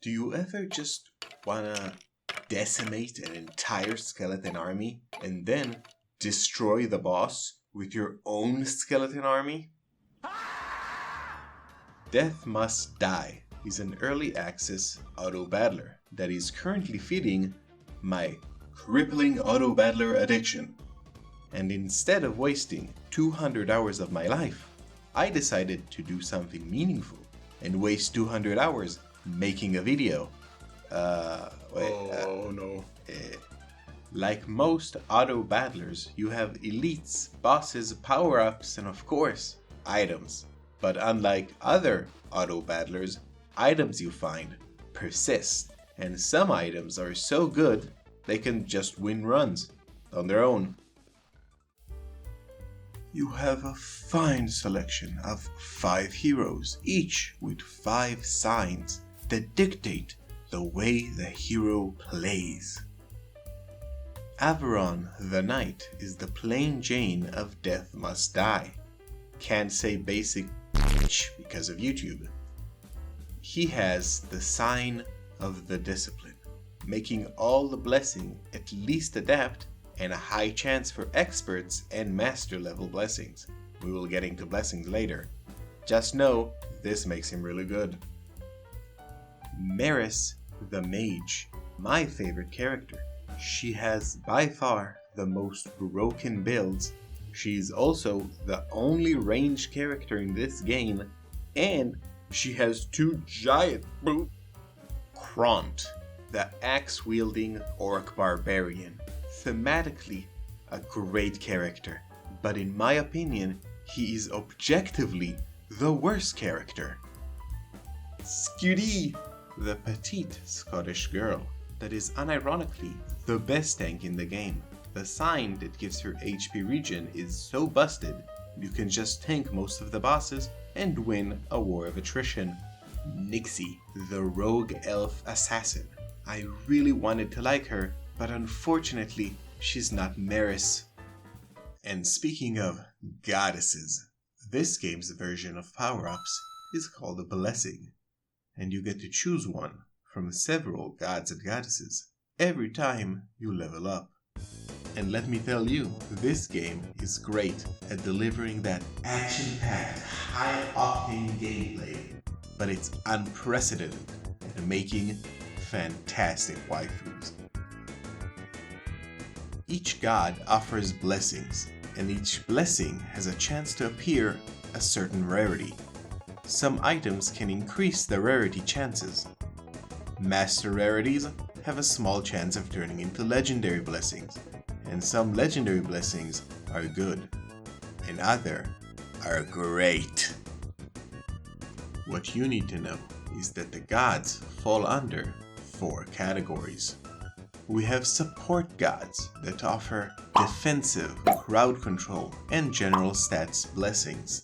Do you ever just wanna decimate an entire skeleton army and then destroy the boss with your own skeleton army? Death Must Die is an early access auto battler that is currently feeding my crippling auto battler addiction. And instead of wasting 200 hours of my life, I decided to do something meaningful and waste 200 hours making a video. No. Like most auto battlers, you have elites, bosses, power-ups, and of course, items. But unlike other auto battlers, items you find persist, and some items are so good they can just win runs on their own. You have a fine selection of 5 heroes, each with 5 signs that dictate the way the hero plays. Averon the Knight is the plain Jane of Death Must Die. Can't say basic because of YouTube. He has the sign of the discipline, making all the blessing at least adapt and a high chance for experts and master level blessings. We will get into blessings later. Just know this makes him really good. Maris the Mage, my favorite character. She has by far the most broken builds. She's also the only ranged character in this game, and she has 2 giant boots. Kront, the axe-wielding orc barbarian. Thematically, a great character, but in my opinion, he is objectively the worst character. Skudi, the petite Scottish girl that is unironically the best tank in the game. The sign that gives her HP regen is so busted, you can just tank most of the bosses and win a war of attrition. Nixie, the rogue elf assassin. I really wanted to like her, but unfortunately, she's not Maris. And speaking of goddesses, this game's version of power-ups is called a blessing, and you get to choose one from several gods and goddesses every time you level up. And let me tell you, this game is great at delivering that action-packed, high-octane gameplay, but it's unprecedented at making fantastic waifus. Each god offers blessings, and each blessing has a chance to appear a certain rarity. Some items can increase the rarity chances. Master rarities have a small chance of turning into legendary blessings, and some legendary blessings are good, and others are great. What you need to know is that the gods fall under 4 categories. We have support gods that offer defensive, crowd control, and general stats blessings.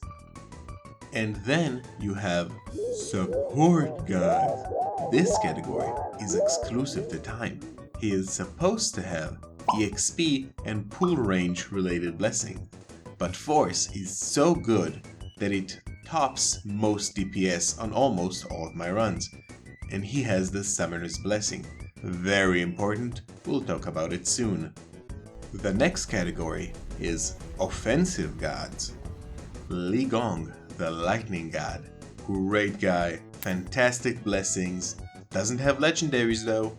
And then you have support gods. This category is exclusive to time. He is supposed to have EXP and pull range related blessing, but force is so good that it tops most DPS on almost all of my runs, and he has the Summoner's Blessing. Very important, we'll talk about it soon. The next category is Offensive Gods. Li Gong, the Lightning God. Great guy, fantastic blessings, doesn't have legendaries though.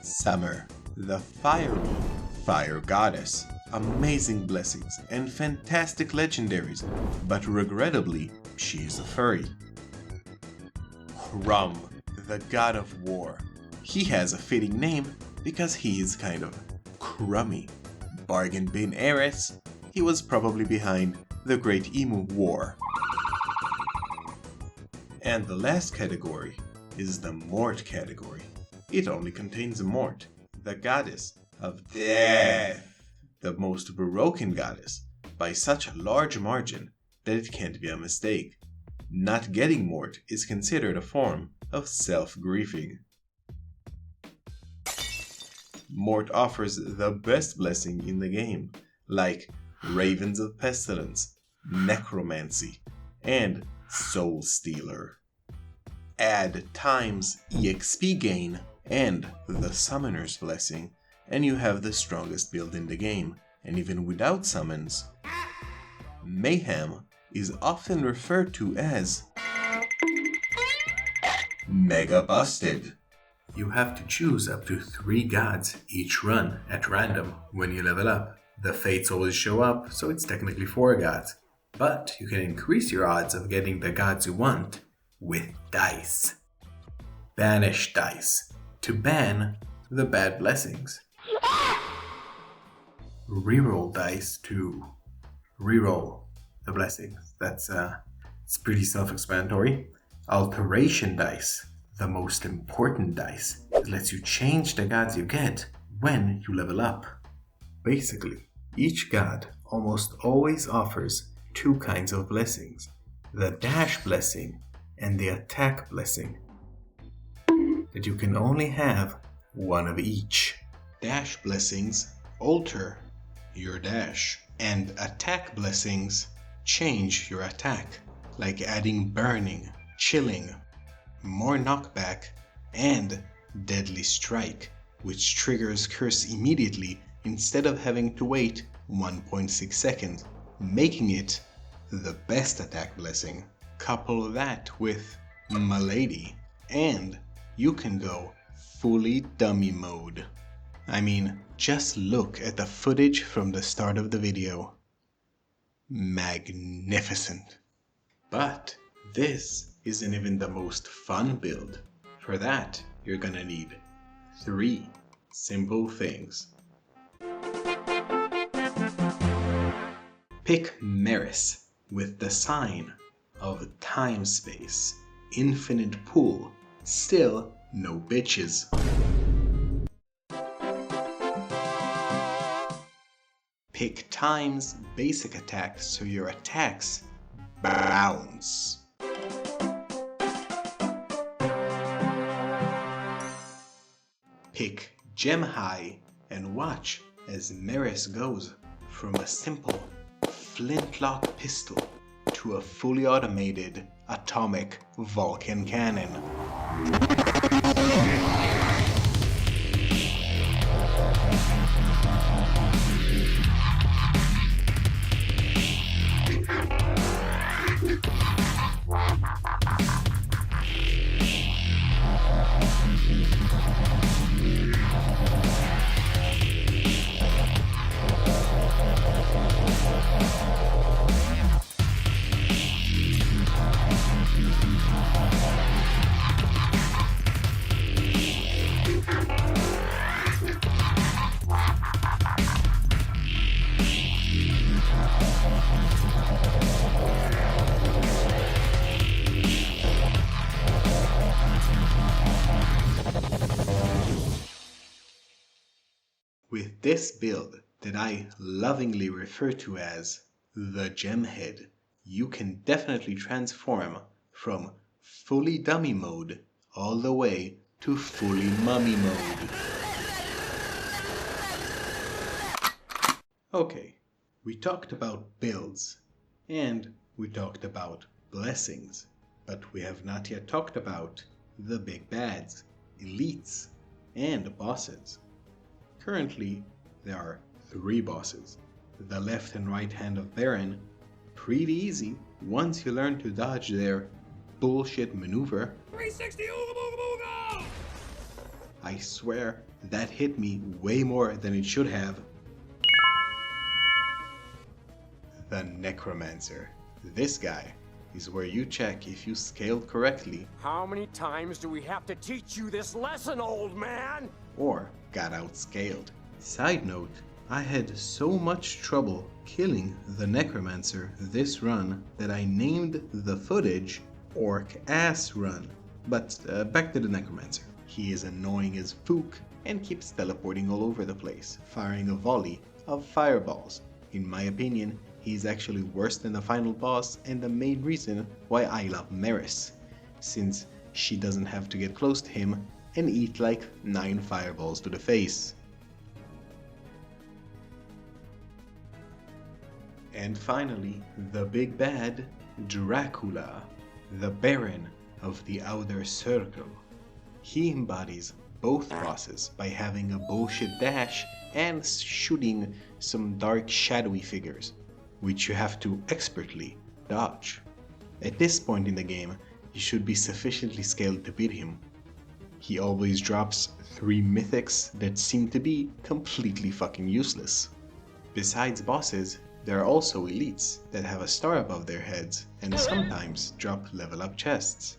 Summer, the Fire Goddess. Amazing blessings and fantastic legendaries, but regrettably, she is a furry. Crumb, the God of War. He has a fitting name because he is kind of crummy. Bargain bin heiress, he was probably behind the Great Emu War. And the last category is the Mort category. It only contains Mort, the goddess of death. The most broken goddess, by such a large margin that it can't be a mistake. Not getting Mort is considered a form of self-griefing. Mort offers the best blessing in the game, like Ravens of Pestilence, Necromancy, and Soul Stealer. Add times EXP gain and the Summoner's Blessing, and you have the strongest build in the game. And even without summons, Mayhem is often referred to as Mega Busted. You have to choose up to 3 gods each run at random when you level up. The fates always show up, so it's technically 4 gods. But you can increase your odds of getting the gods you want with dice. Banish dice to ban the bad blessings. Reroll dice to reroll the blessings. It's pretty self-explanatory. Alteration dice, the most important dice. It lets you change the gods you get when you level up. Basically, each god almost always offers 2 kinds of blessings. The dash blessing and the attack blessing. That you can only have one of each. Dash blessings alter your dash, and attack blessings change your attack, like adding burning, chilling, more knockback, and deadly strike, which triggers curse immediately instead of having to wait 1.6 seconds, making it the best attack blessing. Couple that with Milady, and you can go fully dummy mode. I mean, just look at the footage from the start of the video. Magnificent. But this isn't even the most fun build. For that, you're gonna need 3 simple things. Pick Meris with the sign of time-space, infinite pool, still no bitches. Pick Time's basic attack so your attacks bounce. Pick Gem High and watch as Meris goes from a simple flintlock pistol to a fully automated atomic Vulcan cannon. With this build that I lovingly refer to as the Gemhead, you can definitely transform from fully dummy mode all the way to fully mummy mode. Okay, we talked about builds and we talked about blessings, but we have not yet talked about the big bads, elites, and bosses. Currently, there are 3 bosses. The left and right hand of Baron, pretty easy once you learn to dodge their bullshit maneuver. 360 ooga booga booga! I swear that hit me way more than it should have. The Necromancer. This guy is where you check if you scaled correctly. How many times do we have to teach you this lesson, old man? Or got outscaled. Side note, I had so much trouble killing the Necromancer this run that I named the footage Orc Ass Run. But back to the Necromancer. He is annoying as fook and keeps teleporting all over the place, firing a volley of fireballs. In my opinion, he's actually worse than the final boss and the main reason why I love Meris, since she doesn't have to get close to him and eat like 9 fireballs to the face. And finally, the big bad, Dracula, the Baron of the Outer Circle. He embodies both bosses by having a bullshit dash and shooting some dark shadowy figures, which you have to expertly dodge. At this point in the game, you should be sufficiently skilled to beat him. He always drops 3 mythics that seem to be completely fucking useless. Besides bosses, there are also elites that have a star above their heads and sometimes drop level up chests.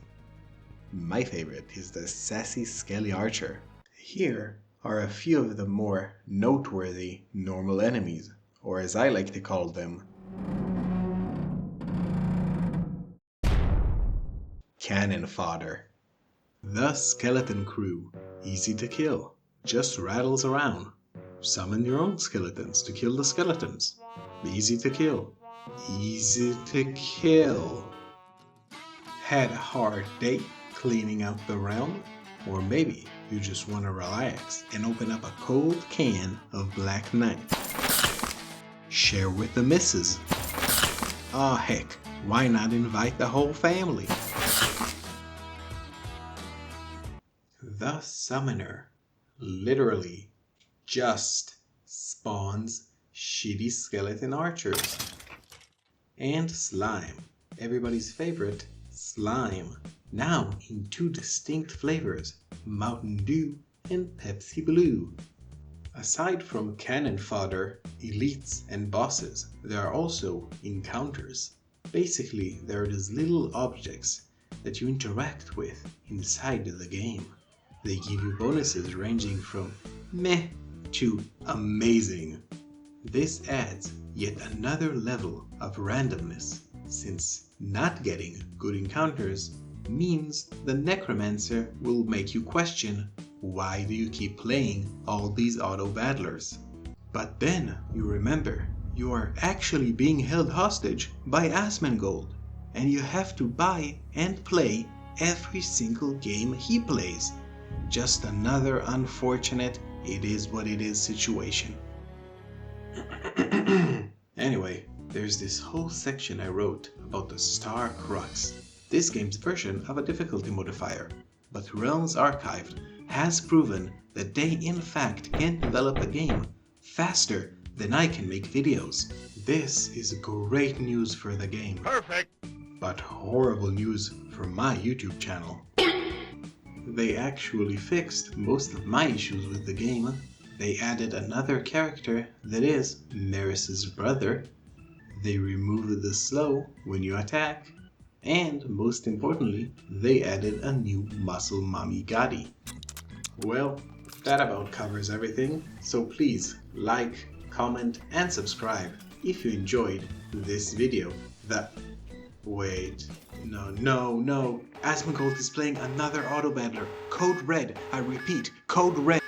My favorite is the sassy Skelly Archer. Here are a few of the more noteworthy normal enemies, or as I like to call them, cannon fodder. The Skeleton Crew, easy to kill, just rattles around. Summon your own skeletons to kill the skeletons. Easy to kill. Easy to kill. Had a hard day cleaning out the realm? Or maybe you just want to relax and open up a cold can of Black Knight. Share with the missus. Ah heck, why not invite the whole family? The Summoner literally just spawns shitty skeleton archers. And Slime, everybody's favorite slime. Now in 2 distinct flavors, Mountain Dew and Pepsi Blue. Aside from cannon fodder, elites, and bosses, there are also encounters. Basically, there are these little objects that you interact with inside the game. They give you bonuses ranging from meh to amazing. This adds yet another level of randomness, since not getting good encounters means the Necromancer will make you question, why do you keep playing all these auto battlers? But then you remember, you are actually being held hostage by Asmongold, and you have to buy and play every single game he plays. Just another unfortunate it is what it is situation. Anyway, there's this whole section I wrote about the Star Crux, this game's version of a difficulty modifier, but Realms Archived has proven that they in fact can develop a game faster than I can make videos. This is great news for the game. Perfect! But horrible news for my YouTube channel. They actually fixed most of my issues with the game. They added another character that is Maris's brother. They removed the slow when you attack. And most importantly, they added a new muscle mommy Gotti. Well, that about covers everything, so please like, comment, and subscribe if you enjoyed this video. Wait, no. Asmongold is playing another auto battler. Code Red. I repeat, Code Red.